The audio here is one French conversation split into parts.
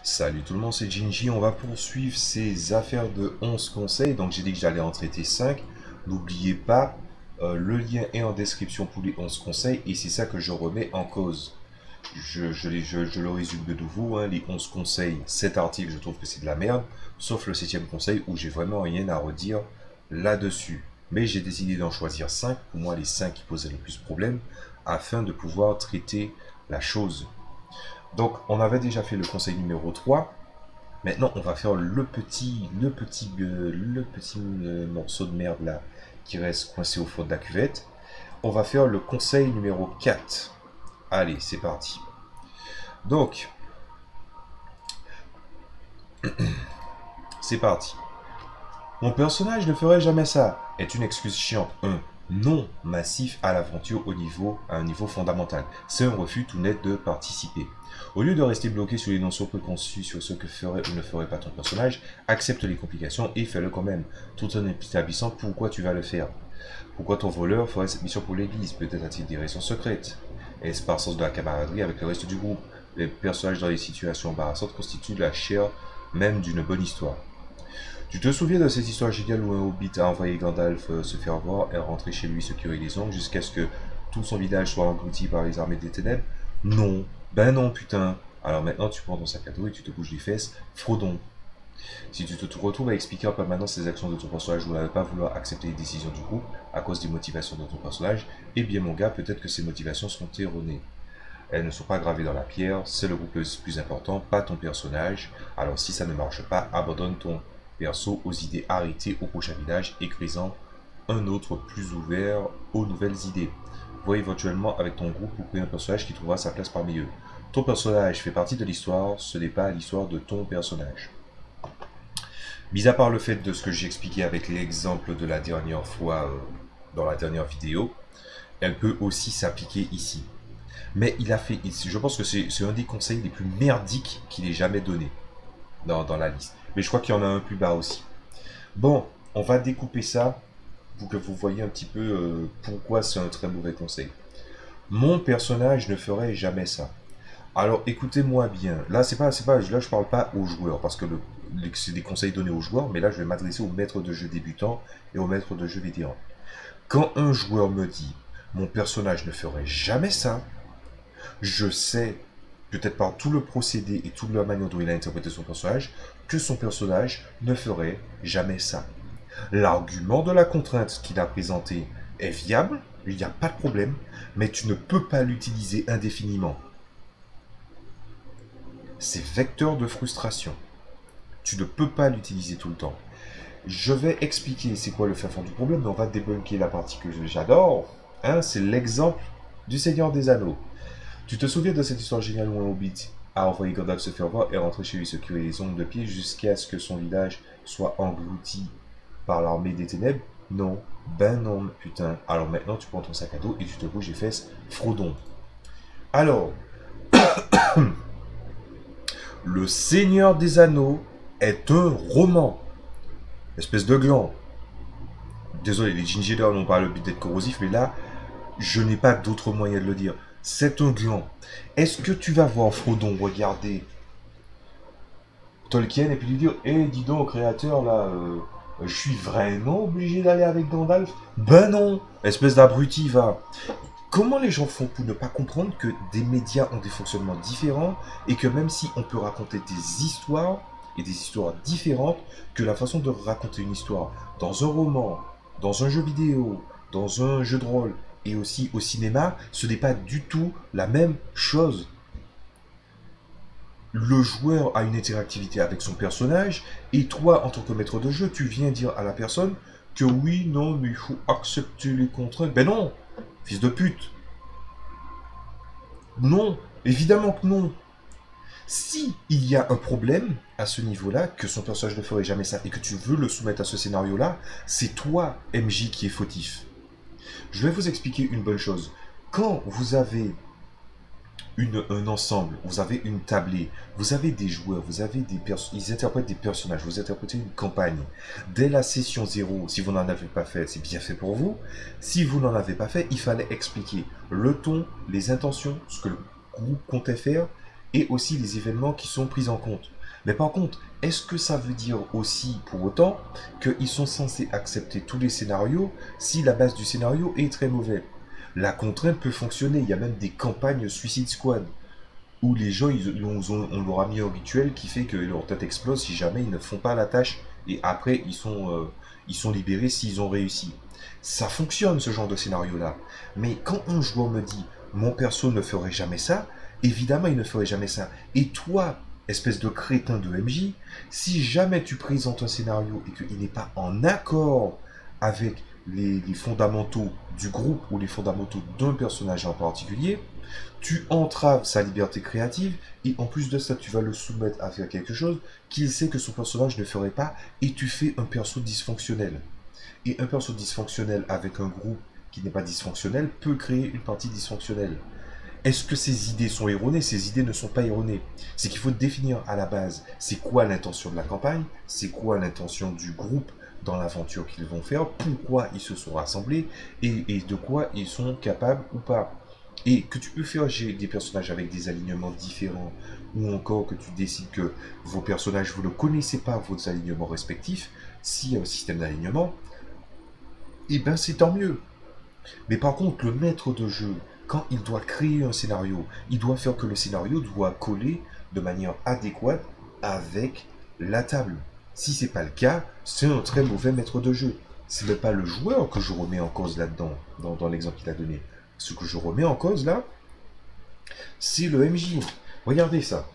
Salut tout le monde, c'est Ginji. On va poursuivre ces affaires de 11 conseils. Donc j'ai dit que j'allais en traiter 5. N'oubliez pas, le lien est en description pour les 11 conseils et c'est ça que je remets en cause. Je le résume de nouveau, hein, les 11 conseils, cet article, je trouve que c'est de la merde, sauf le 7e conseil où j'ai vraiment rien à redire là-dessus. Mais j'ai décidé d'en choisir 5, pour moi les 5 qui posaient le plus de problèmes, afin de pouvoir traiter la chose. Donc, on avait déjà fait le conseil numéro 3. Maintenant, on va faire le petit morceau de merde là qui reste coincé au fond de la cuvette. On va faire le conseil numéro 4. Allez, c'est parti. Donc, c'est parti. Mon personnage ne ferait jamais ça est une excuse chiante. Un non massif à l'aventure à un niveau fondamental. C'est un refus tout net de participer. Au lieu de rester bloqué sur les notions préconçues sur ce que ferait ou ne ferait pas ton personnage, accepte les complications et fais-le quand même, tout en établissant pourquoi tu vas le faire. Pourquoi ton voleur ferait cette mission pour l'église? Peut-être a-t-il des raisons secrètes? Est-ce par sens de la camaraderie avec le reste du groupe? Les personnages dans les situations embarrassantes constituent la chair même d'une bonne histoire. Tu te souviens de cette histoire géniale où un hobbit a envoyé Gandalf se faire voir et rentrer chez lui se curer les ongles jusqu'à ce que tout son village soit englouti par les armées des ténèbres? Non. Ben non, putain. Alors maintenant, tu prends ton sac à dos et tu te bouges les fesses. Frodon. Si tu te retrouves à expliquer en permanence les actions de ton personnage ou à ne pas vouloir accepter les décisions du groupe à cause des motivations de ton personnage, eh bien mon gars, peut-être que ces motivations sont erronées. Elles ne sont pas gravées dans la pierre, c'est le groupe le plus important, pas ton personnage. Alors si ça ne marche pas, abandonne ton perso aux idées arrêtées au prochain village et crée-en un autre plus ouvert aux nouvelles idées. Vois éventuellement avec ton groupe pour créer un personnage qui trouvera sa place parmi eux. Ton personnage fait partie de l'histoire, ce n'est pas l'histoire de ton personnage. Mis à part le fait de ce que j'ai expliqué avec l'exemple de la dernière fois dans la dernière vidéo, elle peut aussi s'appliquer ici. Mais il a fait, je pense que c'est un des conseils les plus merdiques qu'il ait jamais donné dans la liste. Mais je crois qu'il y en a un plus bas aussi. Bon, on va découper ça pour que vous voyez un petit peu pourquoi c'est un très mauvais conseil. Mon personnage ne ferait jamais ça. Alors écoutez-moi bien. Là, là je parle pas aux joueurs parce que c'est des conseils donnés aux joueurs, mais là je vais m'adresser aux maîtres de jeu débutants et aux maîtres de jeu vétérans. Quand un joueur me dit mon personnage ne ferait jamais ça, je sais, peut-être par tout le procédé et toute la manière dont il a interprété son personnage, que son personnage ne ferait jamais ça. L'argument de la contrainte qu'il a présenté est viable, il n'y a pas de problème, mais tu ne peux pas l'utiliser indéfiniment. C'est vecteur de frustration. Tu ne peux pas l'utiliser tout le temps. Je vais expliquer c'est quoi le fin fond du problème, mais on va débunker la partie que j'adore. Hein, c'est l'exemple du Seigneur des Anneaux. Tu te souviens de cette histoire géniale où un hobbit a envoyé Gandalf se faire voir et rentrer chez lui se curer les ongles de pied jusqu'à ce que son village soit englouti par l'armée des ténèbres? Non. Ben non, putain. Alors maintenant, tu prends ton sac à dos et tu te bouges les fesses. Frodon. Alors, Le Seigneur des Anneaux est un roman. Espèce de gland. Désolé, les gingider n'ont pas le but d'être corrosif, mais là, je n'ai pas d'autre moyen de le dire. C'est un gland. Est-ce que tu vas voir Frodon regarder Tolkien et puis lui dire dis donc, au créateur, là, je suis vraiment obligé d'aller avec Gandalf? Ben non. Espèce d'abruti, va. Comment les gens font pour ne pas comprendre que des médias ont des fonctionnements différents et que même si on peut raconter des histoires et des histoires différentes, que la façon de raconter une histoire dans un roman, dans un jeu vidéo, dans un jeu de rôle et aussi au cinéma, ce n'est pas du tout la même chose. Le joueur a une interactivité avec son personnage et toi, en tant que maître de jeu, tu viens dire à la personne que oui, non, mais il faut accepter les contraintes. Ben non, fils de pute. Non, évidemment que non. Si il y a un problème à ce niveau-là, que son personnage ne ferait jamais ça, et que tu veux le soumettre à ce scénario-là, c'est toi, MJ, qui est fautif. Je vais vous expliquer une bonne chose. Quand vous avez un ensemble, vous avez une tablée, vous avez des joueurs, ils interprètent des personnages, vous interprétez une campagne. Dès la session 0, si vous n'en avez pas fait, c'est bien fait pour vous. Si vous n'en avez pas fait, il fallait expliquer le ton, les intentions, ce que le groupe comptait faire, et aussi les événements qui sont pris en compte. Mais par contre, est-ce que ça veut dire aussi pour autant qu'ils sont censés accepter tous les scénarios si la base du scénario est très mauvaise? La contrainte peut fonctionner, il y a même des campagnes Suicide Squad où les gens, on leur a mis un rituel qui fait que leur tête explose si jamais ils ne font pas la tâche et après ils sont libérés s'ils ont réussi. Ça fonctionne ce genre de scénario-là. Mais quand un joueur me dit mon perso ne ferait jamais ça, évidemment il ne ferait jamais ça. Et toi, espèce de crétin de MJ, si jamais tu présentes un scénario et qu'il n'est pas en accord avec les fondamentaux du groupe ou les fondamentaux d'un personnage en particulier, tu entraves sa liberté créative et en plus de ça, tu vas le soumettre à faire quelque chose qu'il sait que son personnage ne ferait pas et tu fais un perso dysfonctionnel. Et un perso dysfonctionnel avec un groupe qui n'est pas dysfonctionnel peut créer une partie dysfonctionnelle. Est-ce que ces idées sont erronées? Ces idées ne sont pas erronées. C'est qu'il faut définir à la base c'est quoi l'intention de la campagne, c'est quoi l'intention du groupe dans l'aventure qu'ils vont faire, pourquoi ils se sont rassemblés et de quoi ils sont capables ou pas. Et que tu peux faire des personnages avec des alignements différents, ou encore que tu décides que vos personnages, vous ne connaissez pas vos alignements respectifs, s'il y a un système d'alignement, et ben c'est tant mieux. Mais par contre, le maître de jeu, quand il doit créer un scénario, il doit faire que le scénario doit coller de manière adéquate avec la table. Si c'est pas le cas, c'est un très mauvais maître de jeu. Ce n'est pas le joueur que je remets en cause là-dedans, dans l'exemple qu'il a donné. Ce que je remets en cause là, c'est le MJ. Regardez ça.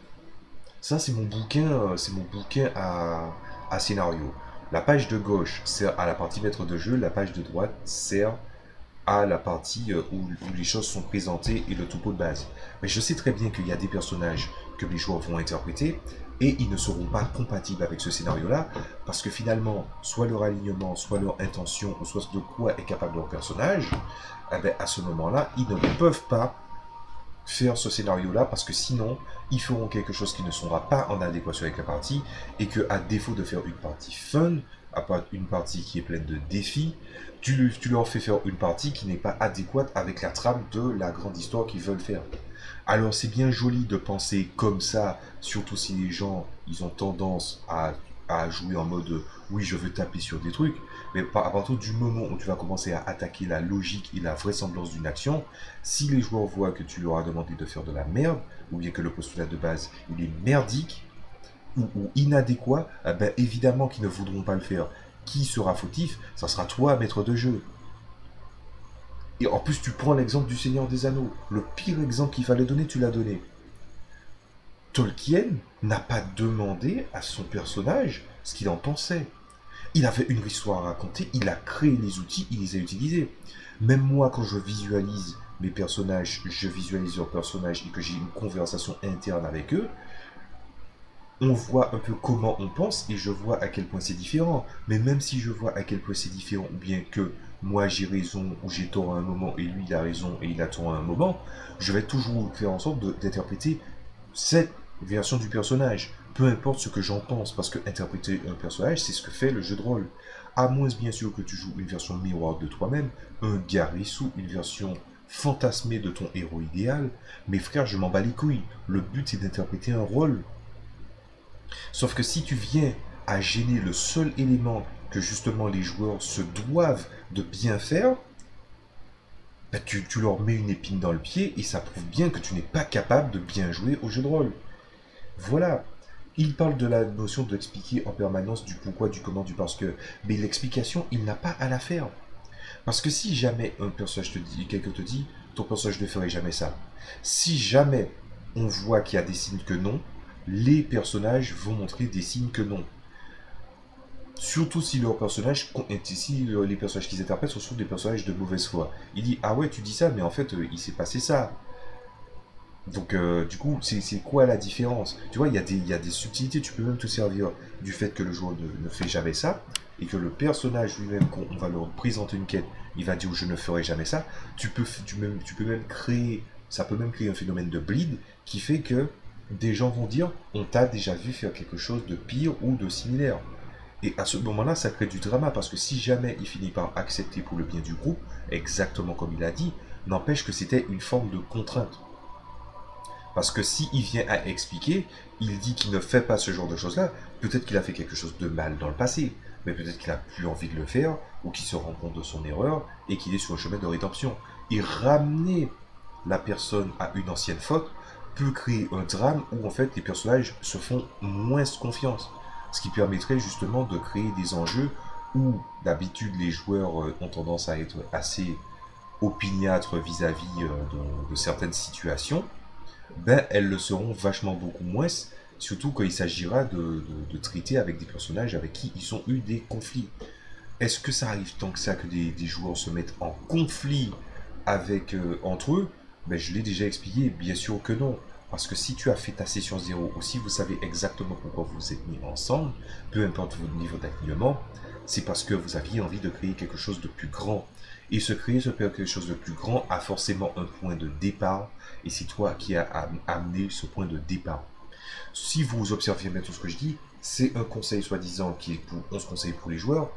Ça, c'est mon bouquin à scénario. La page de gauche sert à la partie maître de jeu, la page de droite sert à la partie où les choses sont présentées et le topo de base. Mais je sais très bien qu'il y a des personnages que les joueurs vont interpréter et ils ne seront pas compatibles avec ce scénario-là parce que finalement, soit leur alignement, soit leur intention, ou soit de quoi est capable leur personnage, eh bien, à ce moment-là, ils ne peuvent pas faire ce scénario-là parce que sinon, ils feront quelque chose qui ne sera pas en adéquation avec la partie et que, à défaut de faire une partie fun, une partie qui est pleine de défis, tu leur fais faire une partie qui n'est pas adéquate avec la trame de la grande histoire qu'ils veulent faire. Alors c'est bien joli de penser comme ça, surtout si les gens ils ont tendance à jouer en mode oui je veux taper sur des trucs, mais à partir du moment où tu vas commencer à attaquer la logique et la vraisemblance d'une action, si les joueurs voient que tu leur as demandé de faire de la merde, ou bien que le postulat de base il est merdique, ou inadéquat, eh ben évidemment qu'ils ne voudront pas le faire. Qui sera fautif? Ça sera toi, maître de jeu. Et en plus, tu prends l'exemple du Seigneur des Anneaux. Le pire exemple qu'il fallait donner, tu l'as donné. Tolkien n'a pas demandé à son personnage ce qu'il en pensait. Il avait une histoire à raconter, il a créé les outils, il les a utilisés. Même moi, quand je visualise mes personnages, je visualise leurs personnages et que j'ai une conversation interne avec eux, on voit un peu comment on pense et je vois à quel point c'est différent. Mais même si je vois à quel point c'est différent, ou bien que moi j'ai raison ou j'ai tort à un moment et lui il a raison et il a tort à un moment, je vais toujours faire en sorte d'interpréter cette version du personnage. Peu importe ce que j'en pense, parce que interpréter un personnage, c'est ce que fait le jeu de rôle. À moins bien sûr que tu joues une version miroir de toi-même, un Garissou, une version fantasmée de ton héros idéal, mes frères, je m'en bats les couilles. Le but c'est d'interpréter un rôle. Sauf que si tu viens à gêner le seul élément que justement les joueurs se doivent de bien faire, bah tu leur mets une épine dans le pied et ça prouve bien que tu n'es pas capable de bien jouer au jeu de rôle. Voilà. Il parle de la notion d'expliquer en permanence du pourquoi, du comment, du parce que. Mais l'explication, il n'a pas à la faire. Parce que si jamais un personnage te dit, quelqu'un te dit, ton personnage ne ferait jamais ça. Si jamais on voit qu'il y a des signes que non, les personnages vont montrer des signes que non. Surtout si leurs personnages, si les personnages qu'ils interprètent sont des personnages de mauvaise foi. Il dit, ah ouais, tu dis ça, mais en fait, il s'est passé ça. Donc, du coup, c'est quoi la différence? Tu vois, il y a des subtilités. Tu peux même te servir du fait que le joueur ne fait jamais ça, et que le personnage lui-même, quand on va leur présenter une quête, il va dire je ne ferai jamais ça. Tu peux même créer, ça peut même créer un phénomène de bleed qui fait que des gens vont dire on t'a déjà vu faire quelque chose de pire ou de similaire. Et à ce moment-là, ça crée du drama parce que si jamais il finit par accepter pour le bien du groupe, exactement comme il a dit, n'empêche que c'était une forme de contrainte. Parce que s'il vient à expliquer, il dit qu'il ne fait pas ce genre de choses-là, peut-être qu'il a fait quelque chose de mal dans le passé, mais peut-être qu'il a plus envie de le faire, ou qu'il se rend compte de son erreur, et qu'il est sur le chemin de rédemption. Et ramener la personne à une ancienne faute peut créer un drame où en fait les personnages se font moins confiance. Ce qui permettrait justement de créer des enjeux où d'habitude les joueurs ont tendance à être assez opiniâtres vis-à-vis de certaines situations, ben elles le seront vachement beaucoup moins, surtout quand il s'agira de traiter avec des personnages avec qui ils ont eu des conflits. Est-ce que ça arrive tant que ça que des joueurs se mettent en conflit avec entre eux? Ben, je l'ai déjà expliqué, bien sûr que non. Parce que si tu as fait ta session 0 ou si vous savez exactement pourquoi vous vous êtes mis ensemble, peu importe votre niveau d'alignement, c'est parce que vous aviez envie de créer quelque chose de plus grand. Et créer quelque chose de plus grand a forcément un point de départ, et c'est toi qui as amené ce point de départ. Si vous observez bien tout ce que je dis, c'est un conseil soi-disant qui est pour 11 conseils pour les joueurs,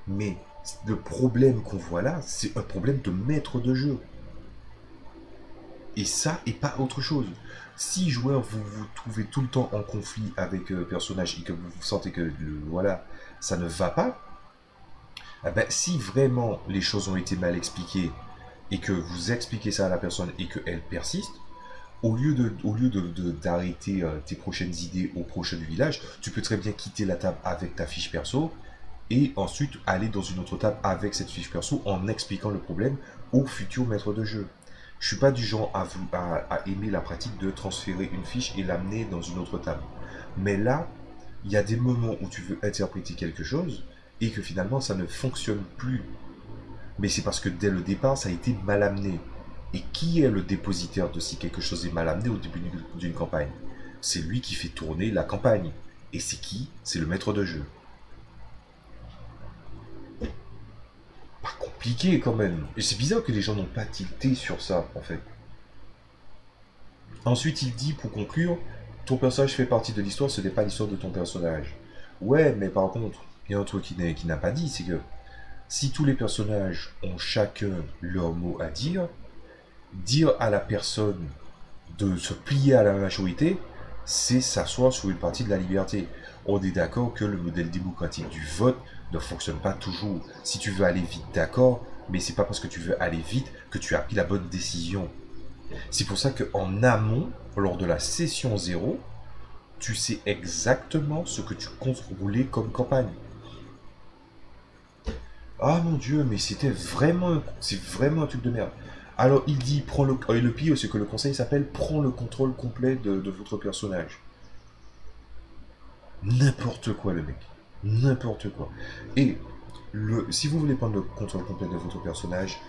mais le problème qu'on voit là, c'est un problème de maître de jeu. Et ça, et pas autre chose. Si joueur, vous vous trouvez tout le temps en conflit avec personnage et que vous sentez que voilà, ça ne va pas, eh ben, si vraiment les choses ont été mal expliquées et que vous expliquez ça à la personne et qu'elle persiste, au lieu d'arrêter tes prochaines idées au prochain du village, tu peux très bien quitter la table avec ta fiche perso et ensuite aller dans une autre table avec cette fiche perso en expliquant le problème au futur maître de jeu. Je suis pas du genre à aimer la pratique de transférer une fiche et l'amener dans une autre table. Mais là, il y a des moments où tu veux interpréter quelque chose et que finalement ça ne fonctionne plus. Mais c'est parce que dès le départ, ça a été mal amené. Et qui est le dépositaire de si quelque chose est mal amené au début d'une campagne? C'est lui qui fait tourner la campagne. Et c'est qui? C'est le maître de jeu. Pas compliqué quand même. Et c'est bizarre que les gens n'ont pas tilté sur ça, en fait. Ensuite, il dit, pour conclure, ton personnage fait partie de l'histoire, ce n'est pas l'histoire de ton personnage. Ouais, mais par contre, il y a un truc qui n'a pas dit, c'est que si tous les personnages ont chacun leur mot à dire à la personne de se plier à la majorité, c'est s'asseoir sur une partie de la liberté. On est d'accord que le modèle démocratique du vote ne fonctionne pas toujours. Si tu veux aller vite, d'accord, mais c'est pas parce que tu veux aller vite que tu as pris la bonne décision. C'est pour ça qu'en amont, lors de la session 0, tu sais exactement ce que tu comptes rouler comme campagne. Ah mon dieu, mais c'est vraiment un truc de merde. Alors il dit, et le pire, c'est que le conseil s'appelle prends le contrôle complet de votre personnage. N'importe quoi le mec. N'importe quoi. Et si vous voulez prendre le contrôle complet de votre personnage,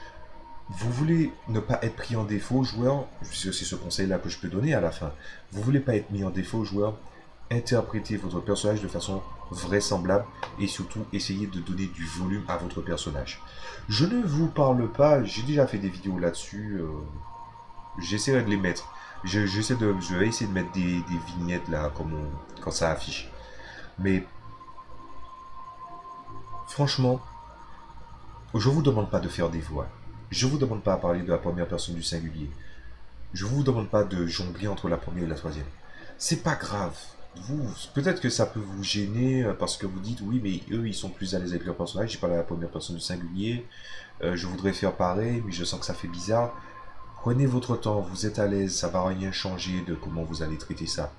vous voulez ne pas être pris en défaut, joueur, c'est ce conseil-là que je peux donner à la fin. Vous voulez pas être mis en défaut, joueur, interprétez votre personnage de façon vraisemblable et surtout essayez de donner du volume à votre personnage. Je ne vous parle pas, j'ai déjà fait des vidéos là-dessus, j'essaierai de les mettre. Je vais essayer de mettre des vignettes là quand ça affiche. Mais franchement, je vous demande pas de faire des voix. Je vous demande pas à parler de la première personne du singulier. Je vous demande pas de jongler entre la première et la troisième. C'est pas grave. Peut-être que ça peut vous gêner parce que vous dites oui, mais eux ils sont plus à l'aise avec leur personnage. J'ai parlé à la première personne du singulier. Je voudrais faire pareil, mais je sens que ça fait bizarre. Prenez votre temps, vous êtes à l'aise, ça va rien changer de comment vous allez traiter ça.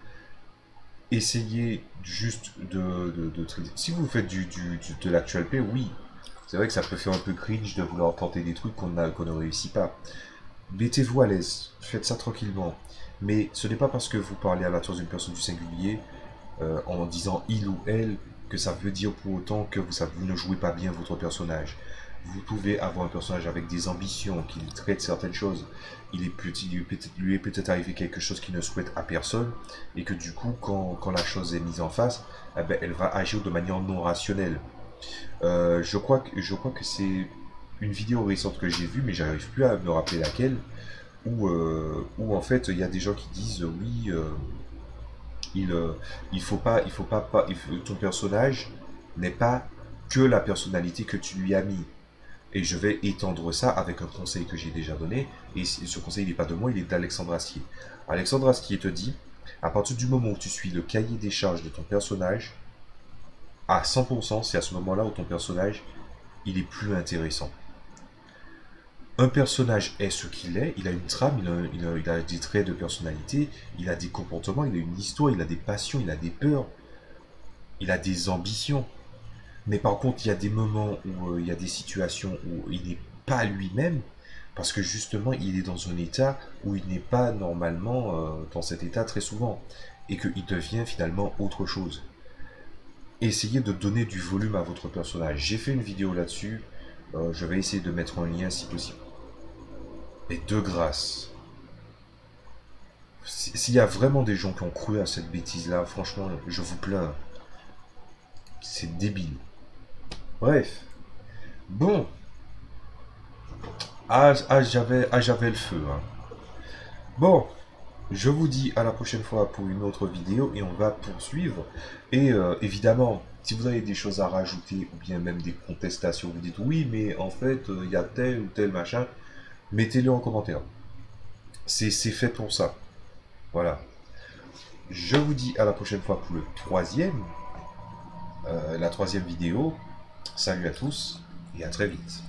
Essayez juste de traiter. Si vous faites de l'actual play, oui, c'est vrai que ça peut faire un peu cringe de vouloir tenter des trucs qu'on ne réussit pas. Mettez-vous à l'aise, faites ça tranquillement. Mais ce n'est pas parce que vous parlez à la troisième personne du singulier en disant il ou elle que ça veut dire pour autant que vous ne jouez pas bien votre personnage. Vous pouvez avoir un personnage avec des ambitions, qui traite certaines choses. Lui est peut-être arrivé quelque chose qu'il ne souhaite à personne, et que du coup, quand la chose est mise en face, eh ben, elle va agir de manière non rationnelle. Je crois que c'est une vidéo récente que j'ai vue, mais j'arrive plus à me rappeler laquelle, où en fait il y a des gens qui disent oui, ton personnage n'est pas que la personnalité que tu lui as mis. Et je vais étendre ça avec un conseil que j'ai déjà donné. Et ce conseil, il n'est pas de moi, il est d'Alexandre Astier. Alexandre Astier te dit, à partir du moment où tu suis le cahier des charges de ton personnage, à 100%, c'est à ce moment-là où ton personnage, il est plus intéressant. Un personnage est ce qu'il est, il a une trame, il a des traits de personnalité, il a des comportements, il a une histoire, il a des passions, il a des peurs, il a des ambitions. Mais par contre, il y a des moments où il y a des situations où il n'est pas lui-même, parce que justement, il est dans un état où il n'est pas normalement dans cet état très souvent, et qu'il devient finalement autre chose. Essayez de donner du volume à votre personnage. J'ai fait une vidéo là-dessus, je vais essayer de mettre un lien si possible. Et de grâce, s'il y a vraiment des gens qui ont cru à cette bêtise-là, franchement, je vous plains. C'est débile. Bref. Bon. J'avais le feu. Hein. Bon. Je vous dis à la prochaine fois pour une autre vidéo et on va poursuivre. Et évidemment, si vous avez des choses à rajouter ou bien même des contestations, vous dites oui, mais en fait, il y a tel ou tel machin, mettez-le en commentaire. C'est fait pour ça. Voilà. Je vous dis à la prochaine fois pour la troisième vidéo. Salut à tous et à très vite.